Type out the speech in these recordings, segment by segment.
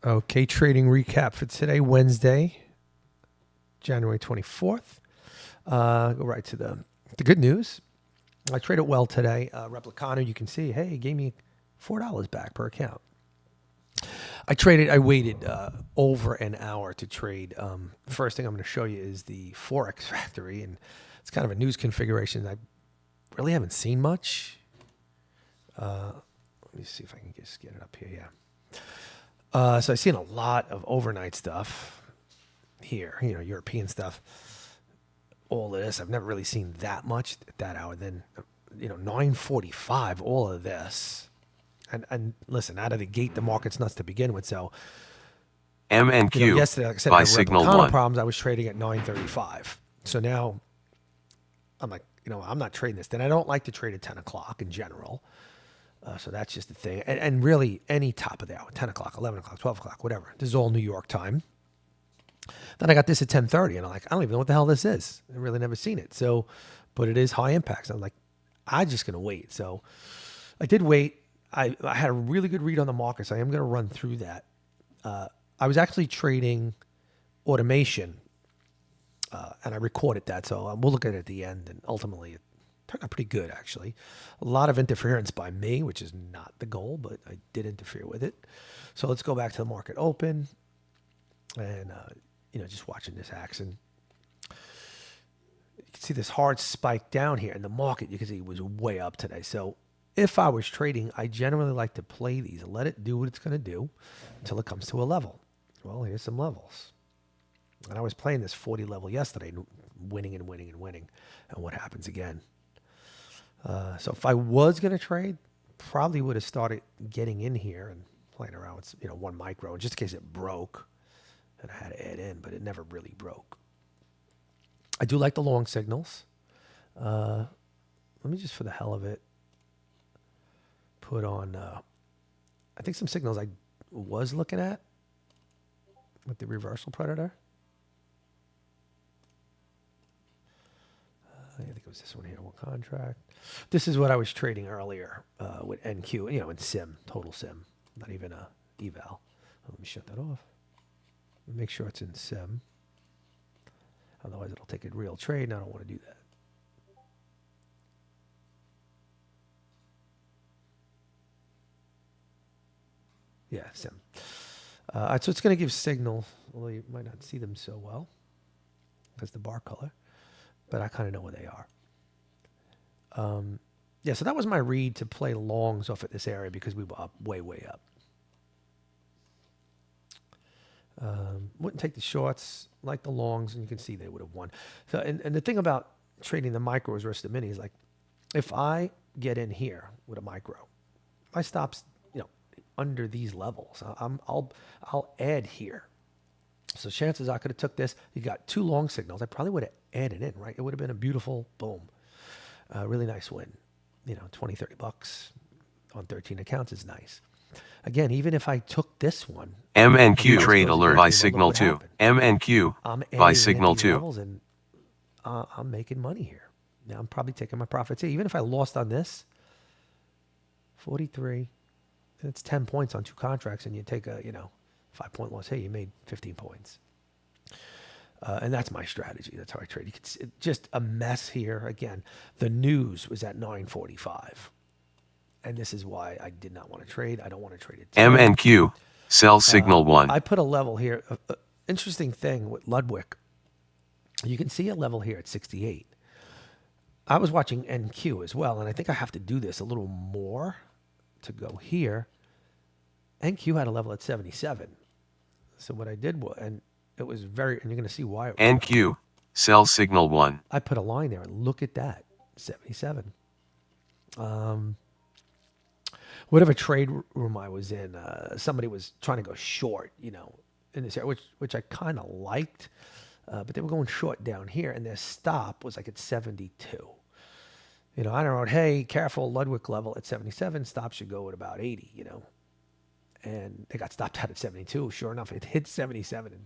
Okay, trading recap for today, Wednesday, January 24th. Go right to the good news. I traded well today. Replicano, you can see, hey, it gave me $4 back per account. I waited over an hour to trade. First thing I'm going to show you is the Forex Factory, and it's kind of a news configuration I really haven't seen much. Let me see if I can just get it up here. Yeah. So I've seen a lot of overnight stuff here, European stuff. All of this, I've never really seen that much at that hour. Then, 9:45, all of this. And listen, out of the gate, the market's nuts to begin with. So, MNQ yesterday, like I said, by I had signal Replicano 1. problems. I was trading at 9:35. So now I'm like, I'm not trading this. Then I don't like to trade at 10 o'clock in general. So that's just the thing. And really, any top of the hour, 10 o'clock, 11 o'clock, 12 o'clock, whatever. This is all New York time. Then I got this at 10:30, and I'm like, I don't even know what the hell this is. I've really never seen it. So, but it is high impact. So I'm like, I'm just going to wait. So I did wait. I had a really good read on the market, so I am going to run through that. I was actually trading automation, and I recorded that. So we'll look at it at the end, and ultimately it turned out pretty good, actually. A lot of interference by me, which is not the goal, but I did interfere with it. So let's go back to the market open, and just watching this action. You can see this hard spike down here in the market. You can see it was way up today. So if I was trading, I generally like to play these and let it do what it's going to do until it comes to a level. Well, here's some levels. And I was playing this 40 level yesterday, winning and winning and winning. And what happens again? So if I was going to trade, probably would have started getting in here and playing around with, 1 micro, just in case it broke. And I had to add in, but it never really broke. I do like the long signals. Let me just, for the hell of it, put on, I think some signals I was looking at with the reversal predator. I think it was this one here, one contract. This is what I was trading earlier with NQ, in sim, total sim, not even a eval. Let me shut that off. Make sure it's in sim. Otherwise, it'll take a real trade, and I don't want to do that. Yeah, sim. So it's going to give signal, although you might not see them so well because the bar color, but I kind of know where they are. So that was my read to play longs off at this area because we were up, way, way up. Wouldn't take the shorts like the longs, and you can see they would have won. So, and the thing about trading the micros versus the minis, like if I get in here with a micro, my stops, under these levels. I'll add here. So chances I could have took this. You got 2 long signals. I probably would have added in, right? It would have been a beautiful boom. Really nice win. $20, $30 on 13 accounts is nice. Again, even if I took this one, MNQ trade alert by signal 2. MNQ by signal 2. Levels and I'm making money here. Now I'm probably taking my profits here. Even if I lost on this, 43, it's 10 points on 2 contracts, and you take a 5-point loss. Hey, you made 15 points. And that's my strategy. That's how I trade. It's just a mess here. Again, the news was at 9:45. And this is why I did not want to trade. I don't want to trade it. MNQ, sell signal 1. I put a level here. Interesting thing with Ludwig. You can see a level here at 68. I was watching NQ as well, and I think I have to do this a little more to go here. NQ had a level at 77. So what I did was, and it was and you're going to see why. NQ, sell signal 1. I put a line there, and look at that, 77. Whatever trade room I was in, somebody was trying to go short, in this area, which I kind of liked, but they were going short down here, and their stop was like at 72. I wrote, hey, careful, Ludwig level at 77, stop should go at about 80, and they got stopped out at 72. Sure enough, it hit 77. And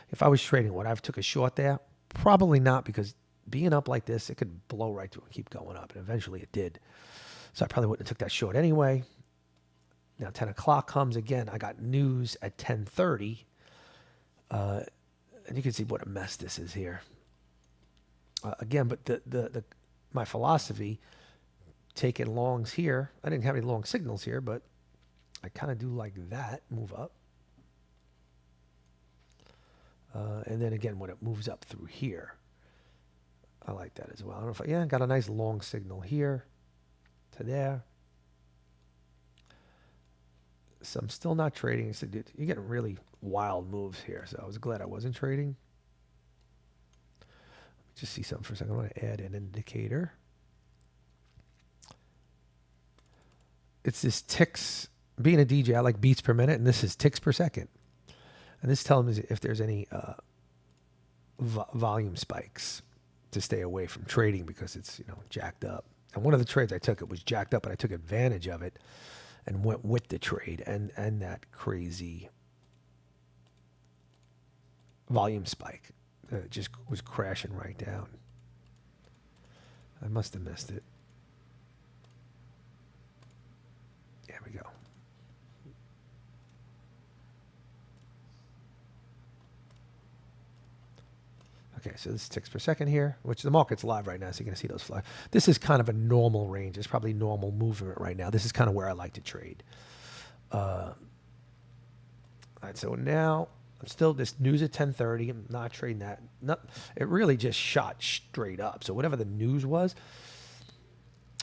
if I was trading, would I have took a short there? Probably not, because being up like this, it could blow right through and keep going up, and eventually it did. So I probably wouldn't have took that short anyway. Now 10 o'clock comes again. I got news at 10:30. And you can see what a mess this is here. Again, but my philosophy, taking longs here. I didn't have any long signals here, but I kind of do like that move up. And then again, when it moves up through here, I like that as well. I don't know if I got a nice long signal here to there. So I'm still not trading. So you're getting really wild moves here. So I was glad I wasn't trading. Let me just see something for a second. I want to add an indicator. It's this ticks. Being a DJ, I like beats per minute, and this is ticks per second. And this tells me if there's any volume spikes to stay away from trading because it's jacked up. And one of the trades I took, it was jacked up, and I took advantage of it and went with the trade and that crazy volume spike. It just was crashing right down. I must have missed it. There we go. Okay, so this is ticks per second here, which the market's live right now, so you're going to see those fly. This is kind of a normal range. It's probably normal movement right now. This is kind of where I like to trade. All right, so now I'm still this news at 10:30. I'm not trading that. It really just shot straight up. So whatever the news was,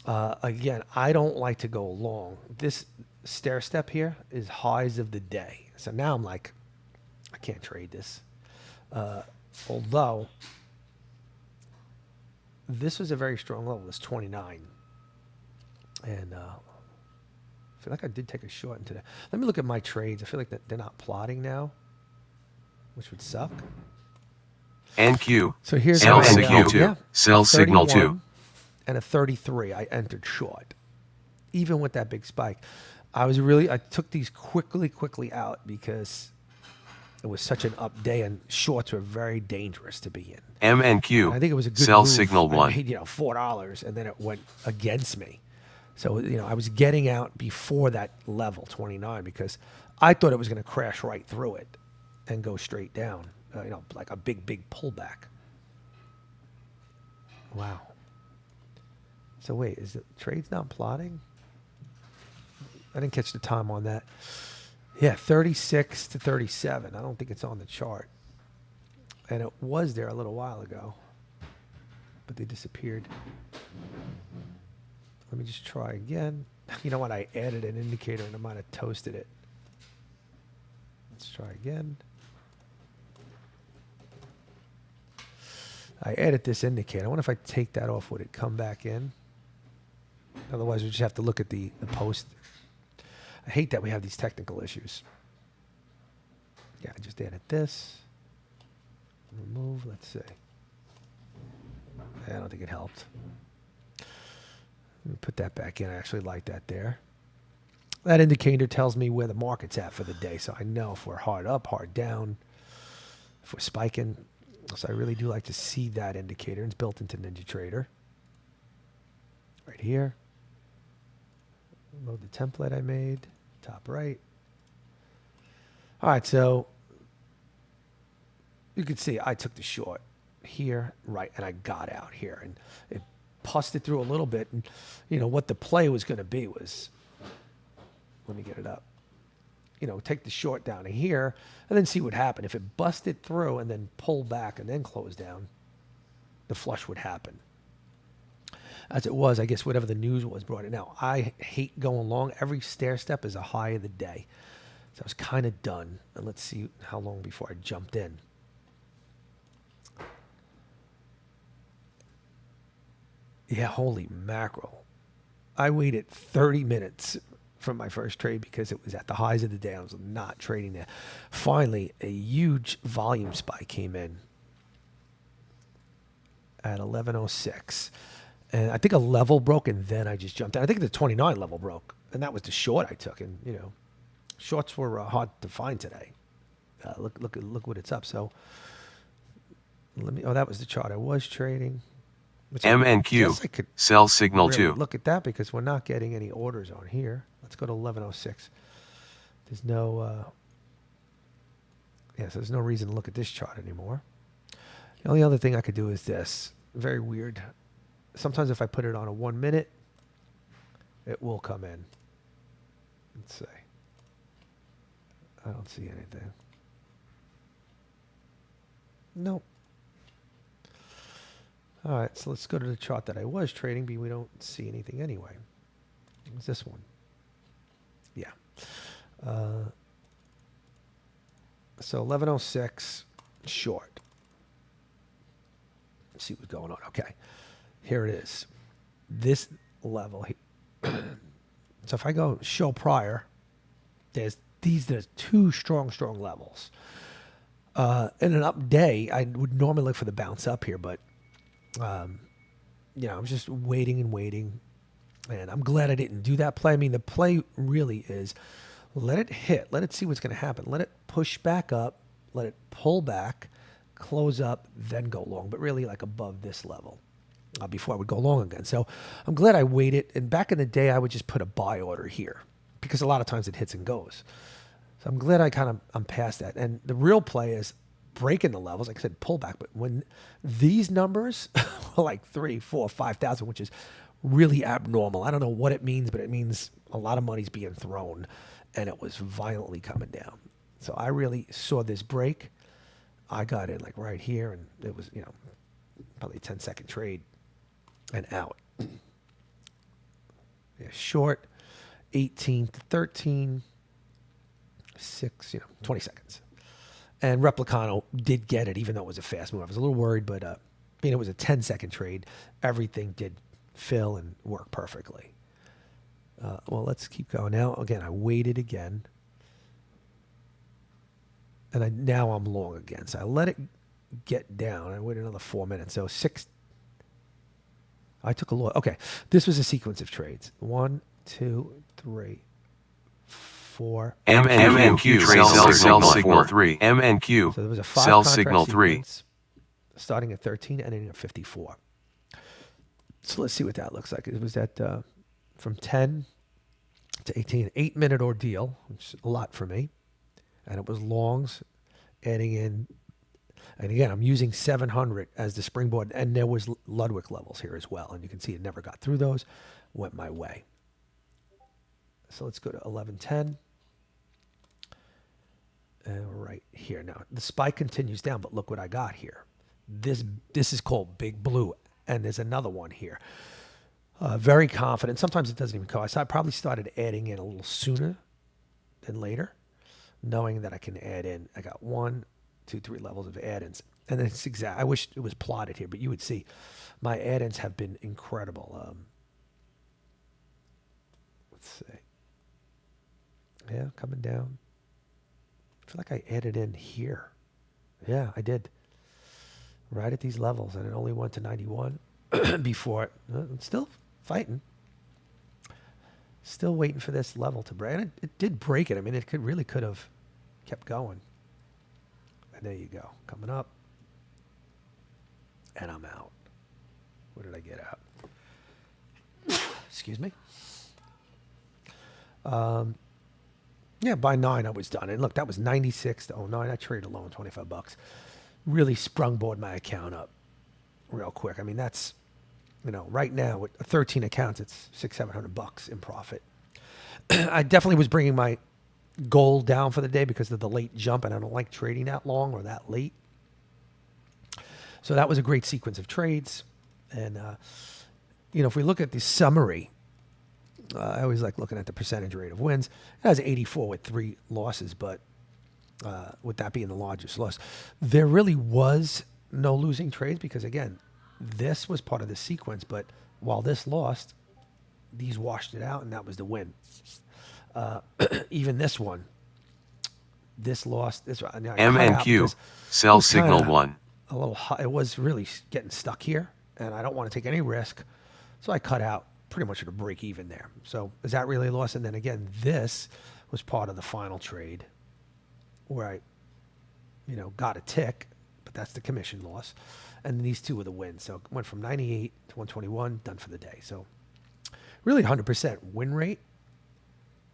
again, I don't like to go long. This stair step here is highs of the day. So now I'm like, I can't trade this. Although this was a very strong level, this 29. And I feel like I did take a short into that. Let me look at my trades. I feel like they're not plotting now, which would suck. NQ. So here's sell NQ2. Yeah, Sell signal 2. And a 33. I entered short. Even with that big spike. I took these quickly out because it was such an up day, and shorts were very dangerous to be in. MNQ. And I think it was a good sell move. signal 1. I made, $4, and then it went against me. So, I was getting out before that level, 29, because I thought it was going to crash right through it and go straight down, like a big pullback. Wow. So wait, is the trade's not plotting? I didn't catch the time on that. Yeah, 36 to 37. I don't think it's on the chart. And it was there a little while ago, but they disappeared. Let me just try again. You know what? I added an indicator and I might have toasted it. Let's try again. I added this indicator. I wonder if I take that off, would it come back in? Otherwise, we just have to look at the post. I hate that we have these technical issues. Yeah, I just added this. Remove, let's see. I don't think it helped. Let me put that back in. I actually like that there. That indicator tells me where the market's at for the day, so I know if we're hard up, hard down, if we're spiking. So I really do like to see that indicator. It's built into NinjaTrader. Right here. Load the template I made. Top right. All right, so you can see I took the short here, right, and I got out here. And it pusted through a little bit. And, what the play was going to be was, let me get it up. Take the short down to here and then see what happened. If it busted through and then pulled back and then closed down, the flush would happen. As it was, I guess whatever the news was brought it. Now, I hate going long. Every stair step is a high of the day. So I was kind of done. And let's see how long before I jumped in. Yeah, holy mackerel. I waited 30 minutes from my first trade because it was at the highs of the day. I was not trading there. Finally, a huge volume spike came in at 11:06. And I think a level broke, and then I just jumped in. I think the 29 level broke, and that was the short I took. And, shorts were hard to find today. Look what it's up. So that was the chart I was trading. MNQ, sell signal really 2. Look at that because we're not getting any orders on here. Let's go to 11:06. There's no, yes, there's no reason to look at this chart anymore. The only other thing I could do is this. Very weird. Sometimes if I put it on a 1 minute, it will come in. Let's see. I don't see anything. Nope. All right, so let's go to the chart that I was trading, but we don't see anything anyway. What's this one? Yeah. So 1106 short. Let's see what's going on. Okay, here it is. This level here. So if I go show prior, there's two strong levels. In an up day, I would normally look for the bounce up here, but I'm just waiting and waiting, and I'm glad I didn't do that play. I mean, the play really is let it hit, let it see what's going to happen, let it push back up, let it pull back, close up, then go long, but really like above this level before I would go long again. So I'm glad I waited. And back in the day, I would just put a buy order here because a lot of times it hits and goes. So I'm glad I'm past that. And the real play is breaking the levels, like I said, pullback. But when these numbers are like 3, 4, 5,000, which is really abnormal. I don't know what it means, but it means a lot of money's being thrown, and it was violently coming down. So I really saw this break. I got in like right here, and it was, probably a 10-second trade and out. Yeah, short, 18 to 13, 6, 20 seconds. And Replicano did get it, even though it was a fast move. I was a little worried, but it was a 10-second trade. Everything did fill and work perfectly. Well, let's keep going. Now, again, I waited again. And now I'm long again. So I let it get down. I waited another 4 minutes. So 6. I took a look. Okay, this was a sequence of trades. 1, 2, 3, 4. MNQ sell signal 3. MNQ so there was a 5 sell signal 3. Starting at 13, ending at 54. So let's see what that looks like. It was at from 10 to 18, 8-minute ordeal, which is a lot for me. And it was longs, adding in, and again, I'm using 700 as the springboard, and there was Ludwig levels here as well. And you can see it never got through those, went my way. So let's go to 1110. And we're right here. Now, the spike continues down, but look what I got here. This is called Big Blue, and there's another one here. Very confident. Sometimes it doesn't even go. I probably started adding in a little sooner than later, knowing that I can add in. I got 1, 2, 3 levels of add-ins. And it's exact. I wish it was plotted here, but you would see my add-ins have been incredible. Let's see. Yeah, coming down. I feel like I added in here. Yeah, I did. Right at these levels, and it only went to 91 before it. It's still fighting. Still waiting for this level to break. And it did break it. I mean, it really could have kept going. And there you go. Coming up. And I'm out. What did I get out? Excuse me. Yeah, by 9 I was done. And look, that was 96 to 09. I traded alone $25. Really sprungboard my account up real quick. I mean, that's, right now with 13 accounts, it's $600-700 in profit. I definitely was bringing my goal down for the day because of the late jump, and I don't like trading that long or that late. So that was a great sequence of trades. And, if we look at the summary, I always like looking at the percentage rate of wins. It has 84 with 3 losses, but with that being the largest loss, there really was no losing trades because, again, this was part of the sequence. But while this lost, these washed it out, and that was the win. Even this one, this lost. This MNQ sell signal 1. A little high. It was really getting stuck here, and I don't want to take any risk, so I cut out pretty much at a break even there. So is that really a loss? And then again, this was part of the final trade where I, got a tick, but that's the commission loss. And then these two were the wins. So it went from 98 to 121, done for the day. So really 100% win rate.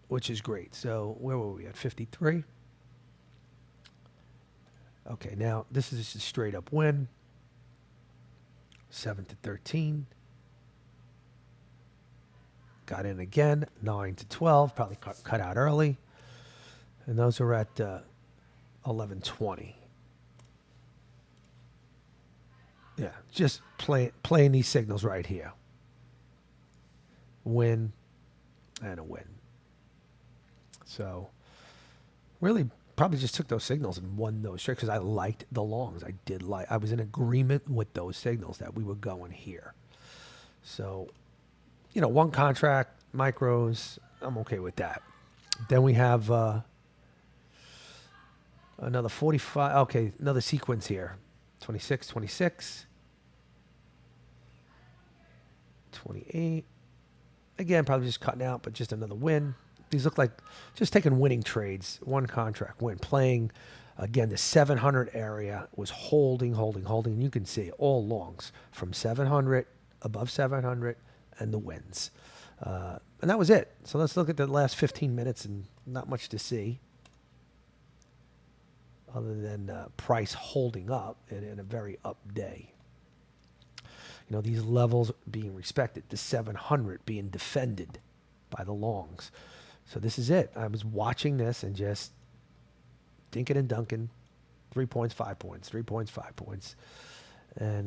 which is great. So where were we at? 53. Okay, now this is just a straight up win. 7 to 13. Got in again. 9 to 12. Probably cut out early. And those are at 11:20. Yeah, just playing these signals right here. Win and a win. So really probably just took those signals and won those trades because I liked the longs. I was in agreement with those signals that we were going here. So, one contract, micros, I'm okay with that. Then we have another 45. Okay, another sequence here. 26, 26, 28. Again, probably just cutting out, but just another win. These look like just taking winning trades. One contract win. Playing, again, the 700 area was holding. And you can see all longs from 700, above 700, and the wins. And that was it. So let's look at the last 15 minutes and not much to see other than price holding up in a very up day. These levels being respected, the 700 being defended by the longs. So this is it. I was watching this and just dinking and dunking. 3 points, 5 points, 3 points, 5 points. And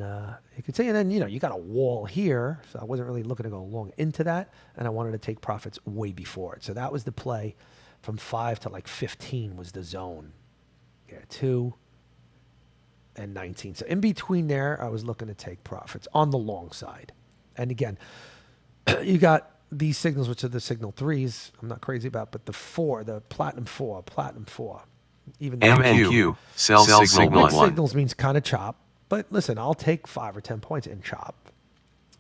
you could say, and then, you got a wall here. So I wasn't really looking to go long into that. And I wanted to take profits way before it. So that was the play from 5 to like 15 was the zone. Yeah, 2 and 19. So in between there, I was looking to take profits on the long side. And again, you got these signals, which are the signal 3s. I'm not crazy about, but the 4, the platinum 4, even the MNQ, sell signal 1. Signals means kind of chop. But listen, I'll take 5 or 10 points in chop,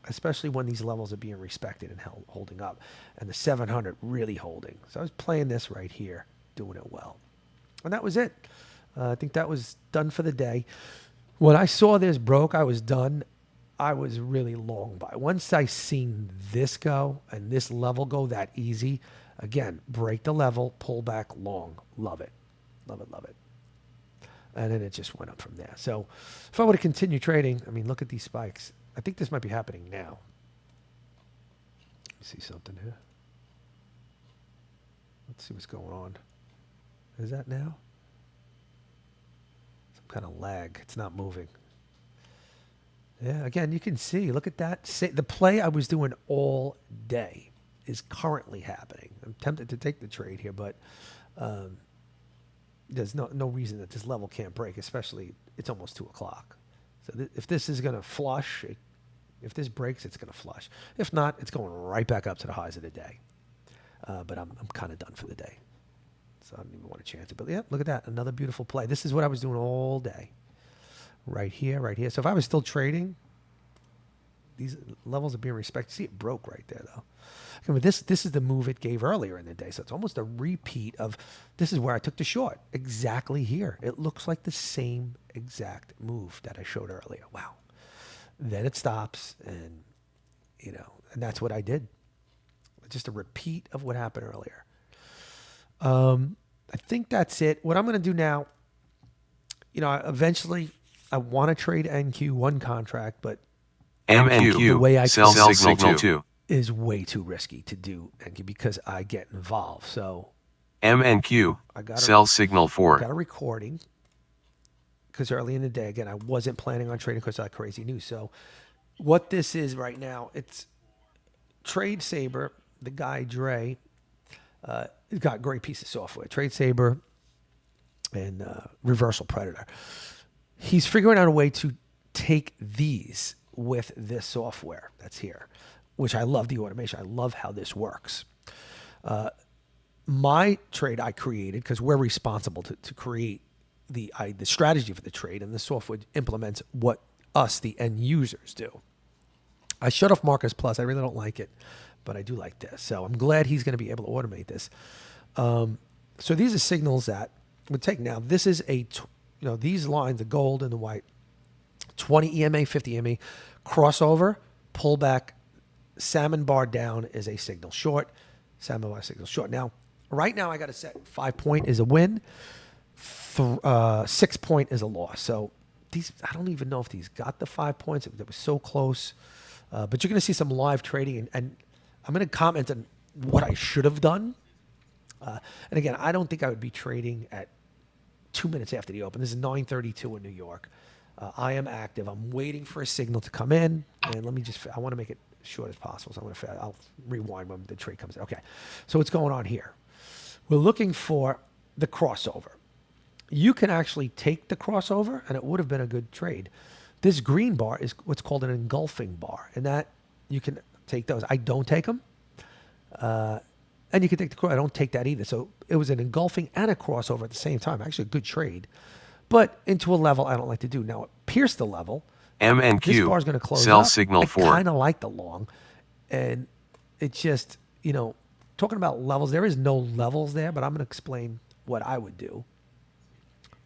especially when these levels are being respected and holding up. And the 700 really holding. So I was playing this right here, doing it well. And that was it. I think that was done for the day. When I saw this broke, I was done. I was really long by. Once I seen this go and this level go that easy, again, break the level, pull back long. Love it. Love it. And then it just went up from there. So if I were to continue trading, look at these spikes. I think this might be happening now. Let me see something here. Let's see what's going on. Is that now? Kind of lag. It's not moving. Yeah, again, you can see. Look at that. The play I was doing all day is currently happening. I'm tempted to take the trade here, but there's no reason that this level can't break, especially it's almost 2 o'clock. So if this is going to flush, if this breaks, it's going to flush. If not, it's going right back up to the highs of the day. But I'm kind of done for the day. So I don't even want to chance it. But yeah, look at that. Another beautiful play. This is what I was doing all day. Right here. So if I was still trading, these levels are being respected. See, it broke right there, though. But this is the move it gave earlier in the day. So it's almost a repeat of, this is where I took the short. Exactly here. It looks like the same exact move that I showed earlier. Wow. Then it stops and, and that's what I did. Just a repeat of what happened earlier. I think that's it. What I'm going to do now, eventually I want to trade NQ one contract, but MNQ, the way I sell signal 2 is way too risky to do NQ because I get involved. So MNQ, sell signal 4. I got a recording because early in the day, again, I wasn't planning on trading because of that crazy news. So what this is right now, it's Trade Saber, the guy Dre, he's got a great piece of software. Trade Saber and Reversal Predator. He's figuring out a way to take these with this software that's here, which I love the automation. I love how this works. My trade I created, because we're responsible to create the strategy for the trade, and the software implements what us, the end users, do. I shut off Marcus Plus. I really don't like it, but I do like this. So I'm glad he's going to be able to automate this. So these are signals that would take. Now, this is these lines, the gold and the white, 20 EMA, 50 EMA, crossover, pullback, salmon bar down is a signal short, salmon bar signal short. Now, Right now, I got to set 5 point is a win, 6 point is a loss. So these, I don't even know if these got the 5 points. It was so close. But you're going to see some live trading, and I'm going to comment on what I should have done. And again, I don't think I would be trading at 2 minutes after the open. This is 9:32 in New York. I am active. I'm waiting for a signal to come in, and let me just. I want to make it short as possible, so I'll rewind when the trade comes in. Okay, so what's going on here? We're looking for the crossover. You can actually take the crossover, and it would have been a good trade. This green bar is what's called an engulfing bar, and that you can take those. I don't take them. And you can take the cross. I don't take that either. So it was an engulfing and a crossover at the same time. Actually, a good trade. But into a level I don't like to do. Now, it pierced the level. MNQ. This bar is going to close Sell up. signal 4. I kind of like the long. And it's just, talking about levels, there is no levels there, but I'm going to explain what I would do.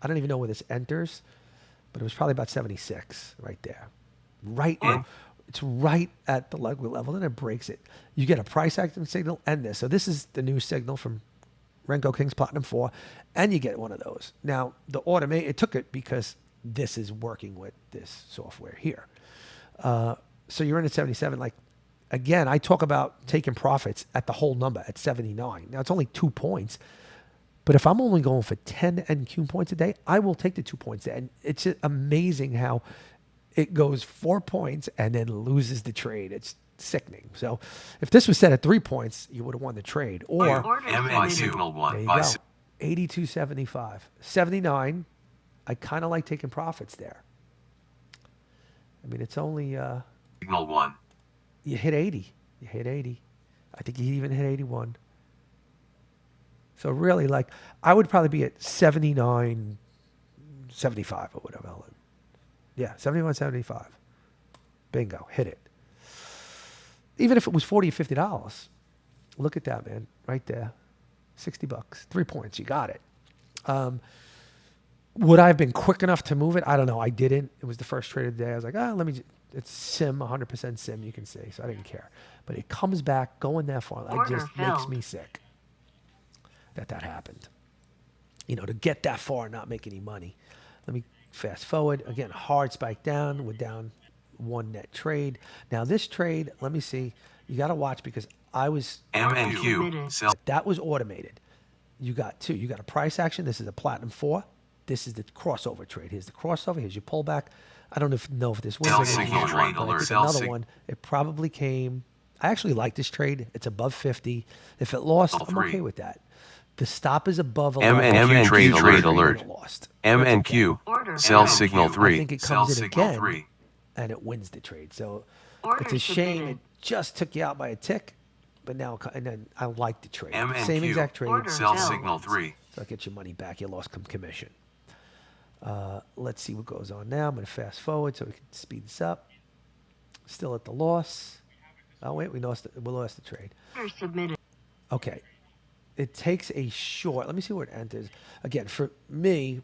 I don't even know where this enters, but it was probably about 76 right there. Right in. It's right at the level, and it breaks it. You get a price action signal and this. So this is the new signal from Renko King's Platinum 4, and you get one of those. Now, it took it because this is working with this software here. So you're in at 77. Like, again, I talk about taking profits at the whole number at 79. Now, it's only 2 points. But if I'm only going for 10 NQ points a day, I will take the 2 points. And it's just amazing how it goes 4 points and then loses the trade. It's sickening. So if this was set at 3 points, you would have won the trade. Or signal 1. there you go. 82.75. 79. I kind of like taking profits there. I mean, it's only signal 1. You hit 80. You hit 80. I think you even hit 81. So really, like, I would probably be at 79, 75 or whatever. Yeah, 71, 75. Bingo, hit it. Even if it was $40 or $50, look at that, man, right there. $60, 3 points, you got it. Would I have been quick enough to move it? I don't know. I didn't. It was the first trade of the day. I was like, it's sim, 100% sim, you can see. So I didn't care. But it comes back going that far. It just makes me sick that happened. To get that far and not make any money. Let me fast forward. Again, hard spike down. We're down 1 net trade. Now this trade, let me see. You got to watch because I was... MNQ. That was automated. You got 2. You got a price action. This is a Platinum 4. This is the crossover trade. Here's the crossover. Here's your pullback. I don't know if this wins. Signal trade alert. Another one. It probably came... I actually like this trade. It's above 50. If it lost, I'm okay with that. The stop is above 11. MNQ trade alert. Lost. MNQ. Sell signal 3. I think it comes in again, and it wins the trade. So it's a shame it just took you out by a tick, but now and then I like the trade. MNQ. Same exact trade. Sell signal 3. So I'll get your money back. You lost some commission. Let's see what goes on now. I'm going to fast forward so we can speed this up. Still at the loss. Oh wait, we lost the trade. Okay. It takes a short. Let me see where it enters. Again, for me,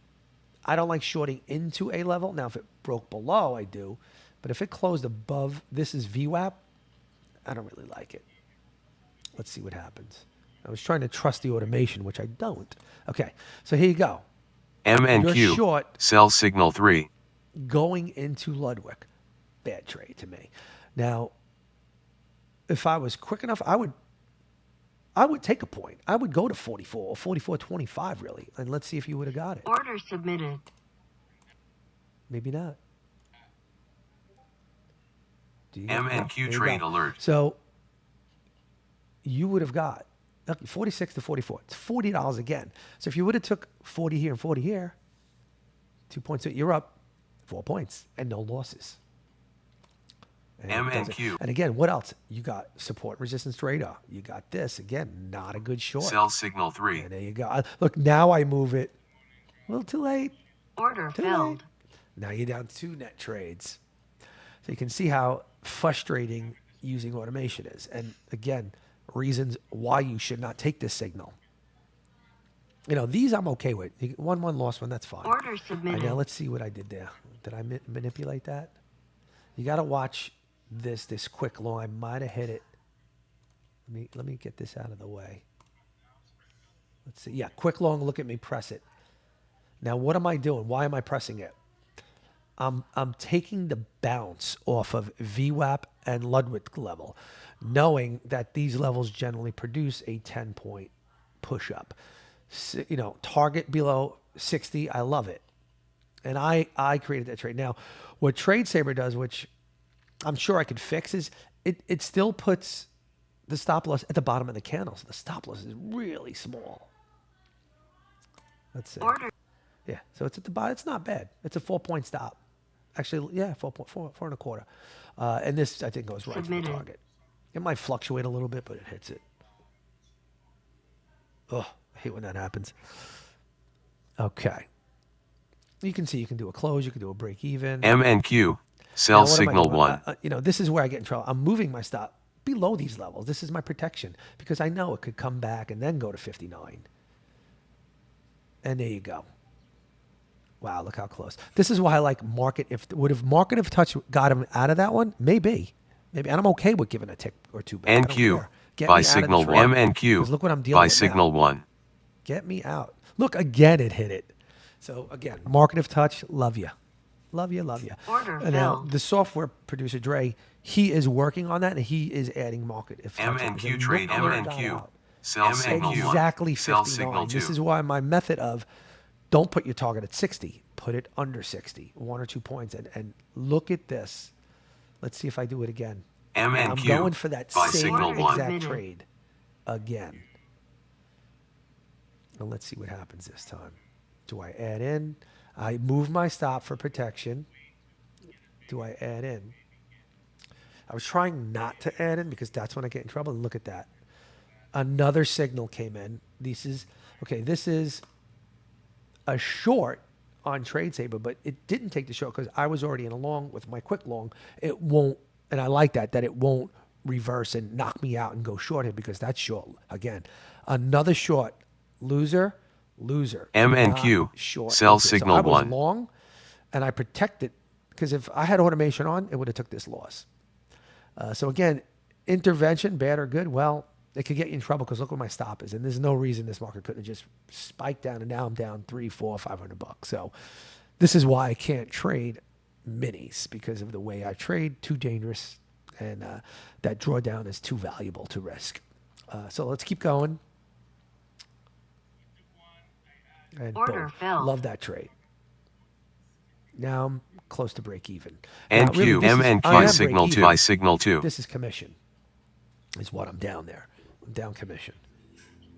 I don't like shorting into a level. Now, if it broke below, I do. But if it closed above, this is VWAP, I don't really like it. Let's see what happens. I was trying to trust the automation, which I don't. Okay, so here you go. MNQ. You're short. Sell signal 3. Going into Ludwig. Bad trade to me. Now, if I was quick enough, I would take a point. I would go to 44 or 44.25 really, and let's see if you would have got it. Order submitted. Maybe not. MNQ trade alert. So you would have got 46 to 44. It's $40 again. So if you would have took 40 here and 40 here, 2 points, you're up 4 points and no losses. MNQ. And again, what else? You got support resistance radar. You got this. Again, not a good short. Sell signal 3. And there you go. Look, now I move it. A little too late. Order Too filled. late. Now you're down 2 net trades. So you can see how frustrating using automation is. And again, reasons why you should not take this signal. These I'm okay with. 1-1 lost one, that's fine. Order submitted. Now let's see what I did there. Did I manipulate that? You got to watch this quick long. I might have hit it. Let me get this out of the way. Let's see. Yeah, quick long, look at me, press it. Now, what am I doing? Why am I pressing it? I'm taking the bounce off of VWAP and Ludwig level, knowing that these levels generally produce a 10-point push-up. Target below 60, I love it. And I created that trade. Now, what Trade Saber does, which I'm sure I could fix, is it still puts the stop loss at the bottom of the candle. So the stop loss is really small. Let's see. Order. Yeah, so it's at the bottom. It's not bad. It's a 4-point stop. Actually, yeah, 4.4 4.25. And this, I think, goes right to the target. It might fluctuate a little bit, but it hits it. Oh, I hate when that happens. Okay. You can see you can do a close, you can do a break even. MNQ, sell signal 1. This is where I get in trouble. I'm moving my stop below these levels. This is my protection because I know it could come back and then go to 59. And there you go. Wow, look how close. This is why I like market. Would market if touch got him out of that one? Maybe. And I'm okay with giving a tick or two back. NQ, buy signal 1. MNQ, look what I'm dealing buy with signal now. 1. Get me out. Look, again, it hit it. So again, market if touch, love you. Love you, love you. Order And now, filled. the software producer, Dre, he is working on that, and he is adding market if touch. MNQ trade, MNQ, sell signal 1. Exactly 59. Sell signal 2. This is why my method of don't put your target at 60. Put it under 60, 1 or 2 points. And look at this. Let's see if I do it again. MNQ, I'm going for that buy same signal 1. exact trade again. And let's see what happens this time. Do I add in? I move my stop for protection. Do I add in? I was trying not to add in because that's when I get in trouble. And look at that. Another signal came in. This is a short on Trade Saber, but it didn't take the short because I was already in a long with my quick long. It won't, and I like that it won't reverse and knock me out and go short here because that's short. Again, another short. Loser. MNQ, short. sell So signal I was 1. long, and I protected because if I had automation on, it would have took this loss. So again, intervention, bad or good, well, it could get you in trouble because look where my stop is, and there's no reason this market couldn't have just spiked down, and now I'm down $300, $400, $500. So this is why I can't trade minis because of the way I trade. Too dangerous, and that drawdown is too valuable to risk. So let's keep going. And Order boom. filled. Love that trade. Now I'm close to break even. NQ, Really, MNQ, I buy am signal break 2. even. Buy signal 2. This is commission, is what I'm down there. I'm down commission.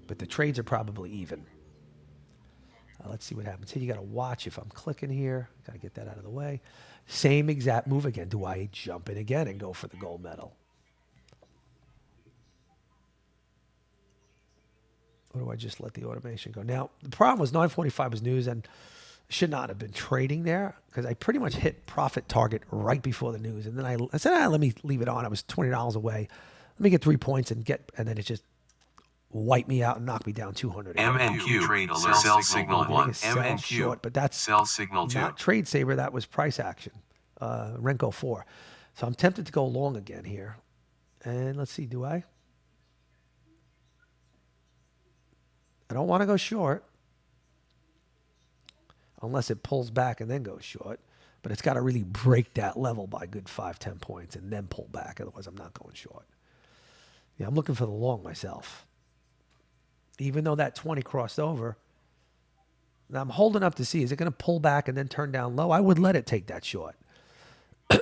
But the trades are probably even. Let's see what happens here. You got to watch if I'm clicking here. Got to get that out of the way. Same exact move again. Do I jump in again and go for the gold medal? Or do I just let the automation go? Now, the problem was 945 was news and should not have been trading there because I pretty much hit profit target right before the news. And then I said, let me leave it on. I was $20 away. Let me get 3 points and then it just wiped me out and knocked me down 200. MNQ, trade alert, sell signal 1. MNQ, short, but that's sell signal 2. not Trade Saber. That was price action. Renko 4. So I'm tempted to go long again here. And let's see, do I? I don't want to go short unless it pulls back and then goes short. But it's got to really break that level by a good 5-10 points and then pull back. Otherwise, I'm not going short. Yeah, I'm looking for the long myself. Even though that 20 crossed over, now I'm holding up to see, is it going to pull back and then turn down low? I would let it take that short.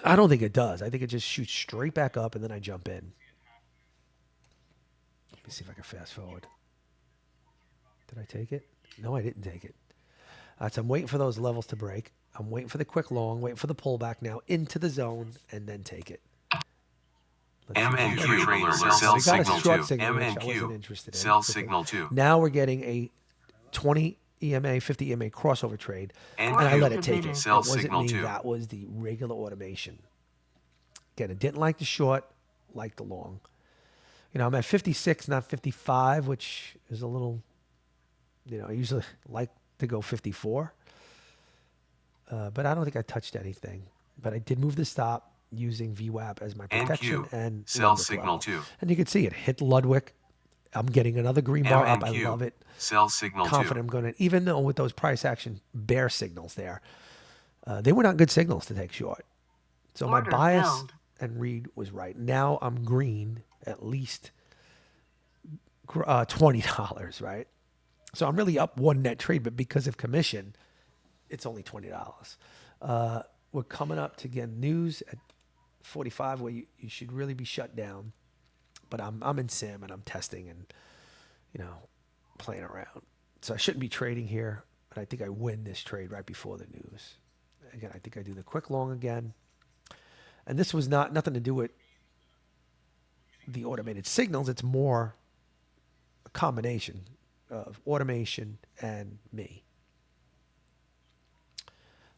I don't think it does. I think it just shoots straight back up and then I jump in. Let me see if I can fast forward. Did I take it? No, I didn't take it. So I'm waiting for those levels to break. I'm waiting for the quick long, waiting for the pullback now into the zone, and then take it. MNQ, trade alert, sell signal 2. MNQ, sell signal 2. Now we're getting a 20 EMA, 50 EMA crossover trade, and I let it take it. It wasn't me. That was the regular automation. Again, I didn't like the short, liked the long. I'm at 56, not 55, which is a little... I usually like to go 54, but I don't think I touched anything. But I did move the stop using VWAP as my protection NQ, and sell Ludwig signal level. 2. And you can see it hit Ludwig I'm getting another green bar up. I MNQ, love it. sell signal 2. Confident I'm going to, even though with those price action bear signals there, they were not good signals to take short. So my Order bias filled. and read was right. Now I'm green at least $20, right? So I'm really up one net trade, but because of commission, it's only $20. We're coming up to get news at 45 where you should really be shut down. But I'm in sim and I'm testing and, playing around. So I shouldn't be trading here. And I think I win this trade right before the news. Again, I think I do the quick long again. And this was nothing to do with the automated signals. It's more a combination of automation and me.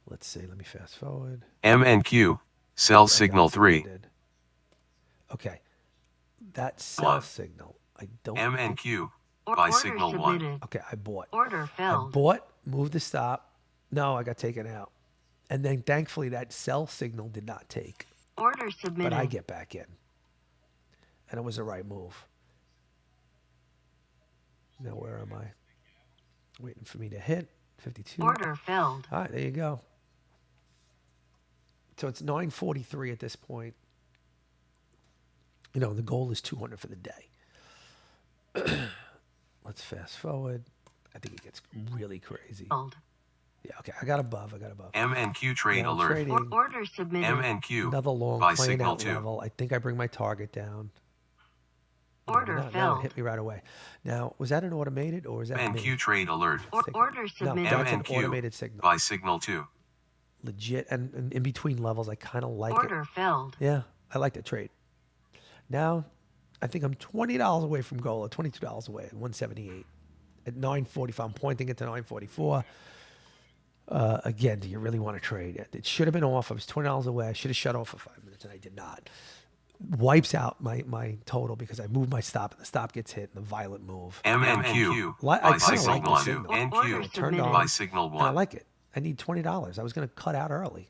Let's see. Let me fast forward. MNQ, sell I signal got what I 3. did. Okay. That sell signal. I don't. MNQ, Or- buy order signal 1. submitted. Okay, I bought. Order I filled. bought, moved the stop. No, I got taken out. And then thankfully that sell signal did not take. Order But submitted. I get back in. And it was the right move. Now where am I? Waiting for me to hit. 52. Order filled. All right, there you go. So it's 9:43 at this point. The goal is 200 for the day. Let's fast forward. I think it gets really crazy. Filled. Yeah, okay. I got above. MNQ trade Now I'm alert. trading Order submitted. MNQ, another long buy playing signal out 2. level. I think I bring my target down. No, Order no, it filled. hit me right away. Now, was that an automated or was that MNQ me? trade alert. Order No, submitted. that's an MNQ, automated signal. buy signal 2. Legit. And in between levels, I kind of like Order it. filled. Yeah, I like the trade. Now, I think I'm $20 away from goal, or $22 away at 178. At 9:45, I'm pointing it to 9:44. Again, do you really want to trade it? It should have been off. I was $20 away. I should have shut off for 5 minutes, and I did not. Wipes out my total because I moved my stop, and the stop gets hit, and the violet move. MNQ, I buy kinda signal like the 1. signal. Order NQ, Turned submitted. on. buy signal And I 1. like it. I need $20. I was going to cut out early.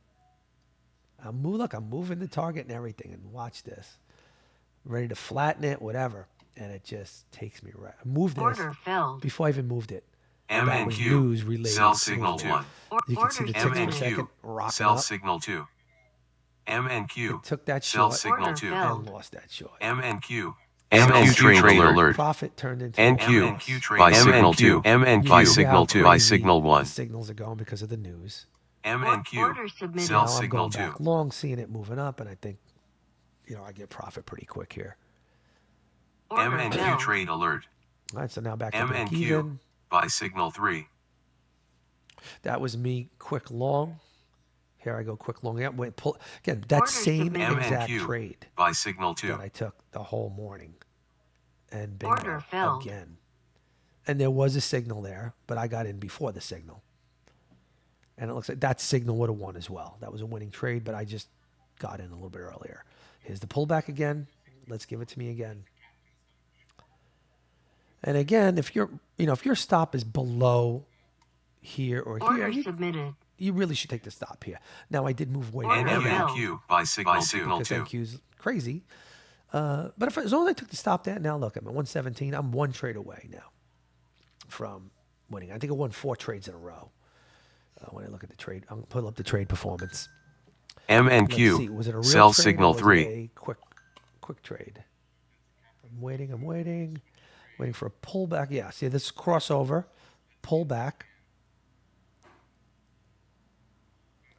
I'm moving the target and everything, and watch this. I'm ready to flatten it, whatever, and it just takes me right. I moved this Order filled. before I even moved it. That was MNQ, news related. sell signal moving. 1. You can see Order the ticks per submitted. second MNQ, rocking sell up. signal 2. MNQ, It took that sell short signal Order 2. filled. and lost that short. MNQ, MNQ trade alert. Profit turned into NQ, loss. buy signal 2. You MNQ, see buy how signal 2. Buy crazy signal 1. The signals are going because of the news. MNQ, Order submitted. sell Now I'm signal going 2. back long, seeing it moving up, and I think, I get profit pretty quick here. Order MNQ filled. trade alert. All right, so now back to break MNQ, even. buy signal 3. That was me quick long. Here I go quick long. Yeah, wait, pull again. That Order same submitted. exact MNQ, trade buy signal 2. that I took the whole morning, and Order bingo filled. again. And there was a signal there, but I got in before the signal, and it looks like that signal would have won as well. That was a winning trade, but I just got in a little bit earlier. Here's the pullback again. Let's give it to me again. And again, if your stop is below here or here, Order submitted. you really should take the stop here. Now I did move way Order down filled. NQ, buy signal 2. because NQ's crazy. But as long as I took the stop there, now look, I'm at 117. I'm one trade away now from winning. I think I won 4 trades in a row. When I look at the trade, I'm gonna pull up the trade performance. Let's see, MNQ, was it a real sell trade signal or was it 3. a quick trade? I'm waiting for a pullback. Yeah, see this crossover, pullback.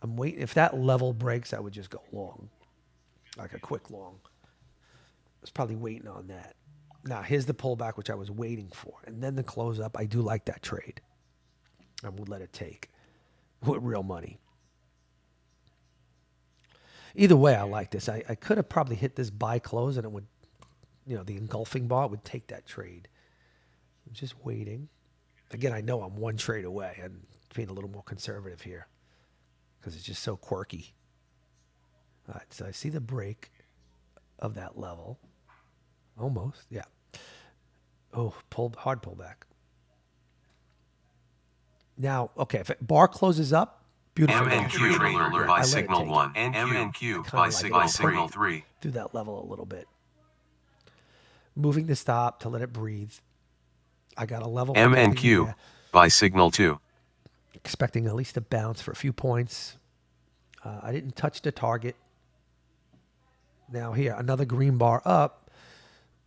I'm waiting. If that level breaks, I would just go long, like a quick long. I was probably waiting on that. Now here's the pullback, which I was waiting for, and then the close up. I do like that trade. I would let it take with real money. Either way, I like this. I could have probably hit this buy close, and it would, the engulfing bar would take that trade. I'm just waiting. Again, I know I'm one trade away, and being a little more conservative here because it's just so quirky. All right, so I see the break of that level. Almost, yeah. Oh, hard pullback. Now, okay, if bar closes up, beautiful. MNQ trade alert, I buy let it signal take it. 1. I MNQ, kinda buy like signal it. 3. Through that level a little bit. moving the stop to let it breathe. I got a level MNQ, buy signal 2. expecting at least a bounce for a few points. I didn't touch the target. Now here, another green bar up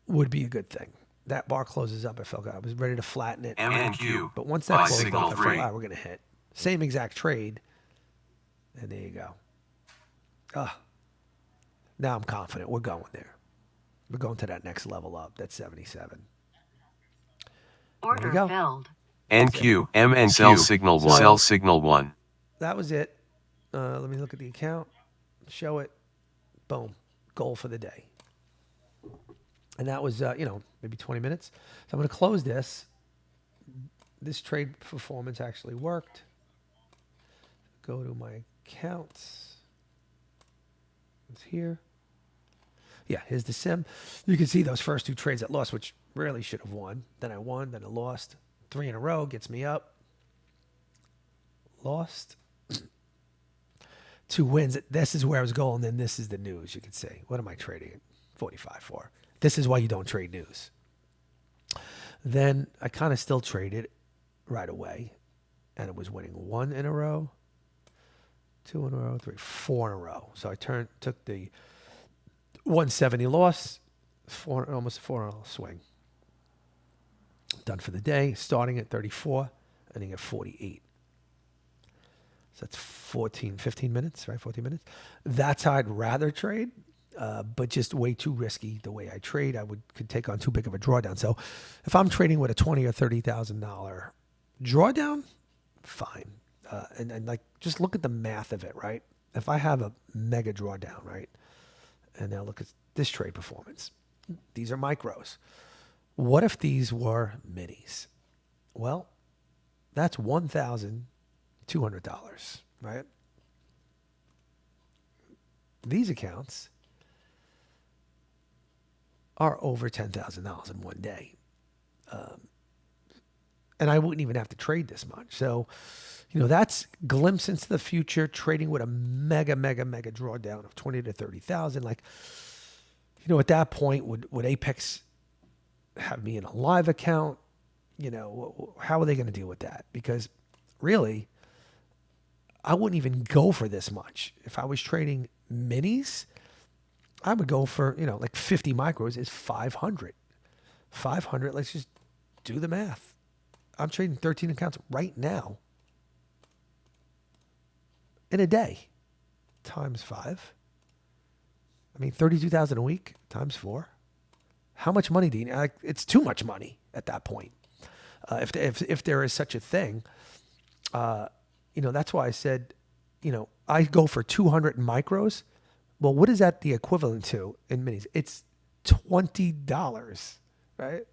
would be a good thing. That bar closes up. I felt good. I was ready to flatten it. MNQ, But once that buy closed signal up, I 3. felt, we're going to hit. Same exact trade. And there you go. Now I'm confident. We're going there. We're going to that next level up. That's 77. Order go. filled. NQ, MNQ, sell signal 1. Sell signal 1. That was it. Let me look at the account. Show it. Boom. Goal for the day. And that was, maybe 20 minutes. So I'm going to close this. This trade performance actually worked. Go to my accounts. It's here. Yeah, here's the sim. You can see those first 2 trades that lost, which really should have won. Then I won, then I lost. 3 in a row gets me up. Lost. 2 wins. This is where I was going. Then this is the news, you could say. What am I trading at 45 for? This is why you don't trade news. Then I kind of still traded right away. And it was winning 1 in a row, 2 in a row, 3, 4 in a row. So I took the 170 loss, almost a 4 swing. Done for the day, starting at 34, ending at 48. So that's 15 minutes, right? 14 minutes. That's how I'd rather trade, but just way too risky the way I trade. I could take on too big of a drawdown. So if I'm trading with a $20,000 or $30,000 drawdown, fine. And like, just look at the math of it, right? If I have a mega drawdown, right? And now look at this trade performance. These are micros. What if these were minis? Well, that's $1,200, right? These accounts are over $10,000 in one day. And I wouldn't even have to trade this much. So, that's glimpse into the future, trading with a mega drawdown of 20 to 30,000. Like, at that point, would Apex have me in a live account? How are they going to deal with that? Because really, I wouldn't even go for this much. If I was trading minis, I would go for, like 50 micros is 500. 500, let's just do the math. I'm trading 13 accounts right now in a day times 5. I mean, 32,000 a week times 4. How much money do you need? It's too much money at that point. If there is such a thing, that's why I said, I go for 200 micros. Well, what is that the equivalent to in minis? It's $20, right?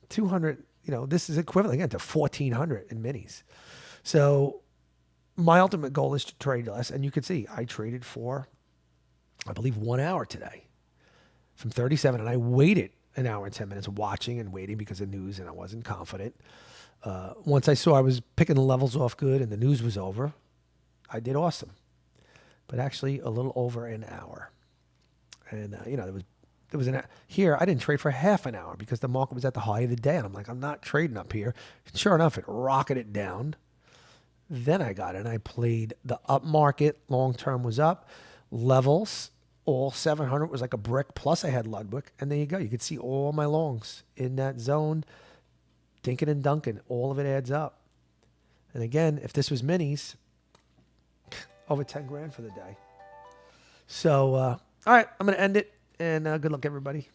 200, this is equivalent again to 1,400 in minis. So my ultimate goal is to trade less. And you can see I traded for, I believe, 1 hour today from 37. And I waited an hour and 10 minutes watching and waiting because of news, and I wasn't confident. Once I saw I was picking the levels off good and the news was over, I did awesome. But actually a little over an hour. And, there was here, I didn't trade for half an hour because the market was at the high of the day. And I'm like, I'm not trading up here. And sure enough, it rocketed down. Then I got it and I played the up market. Long term was up. Levels, all 700 was like a brick. Plus I had Ludwig. And there you go. You could see all my longs in that zone. Dinking and dunking. All of it adds up. And again, if this was minis, over 10 grand for the day. So, all right, I'm going to end it. And good luck, everybody.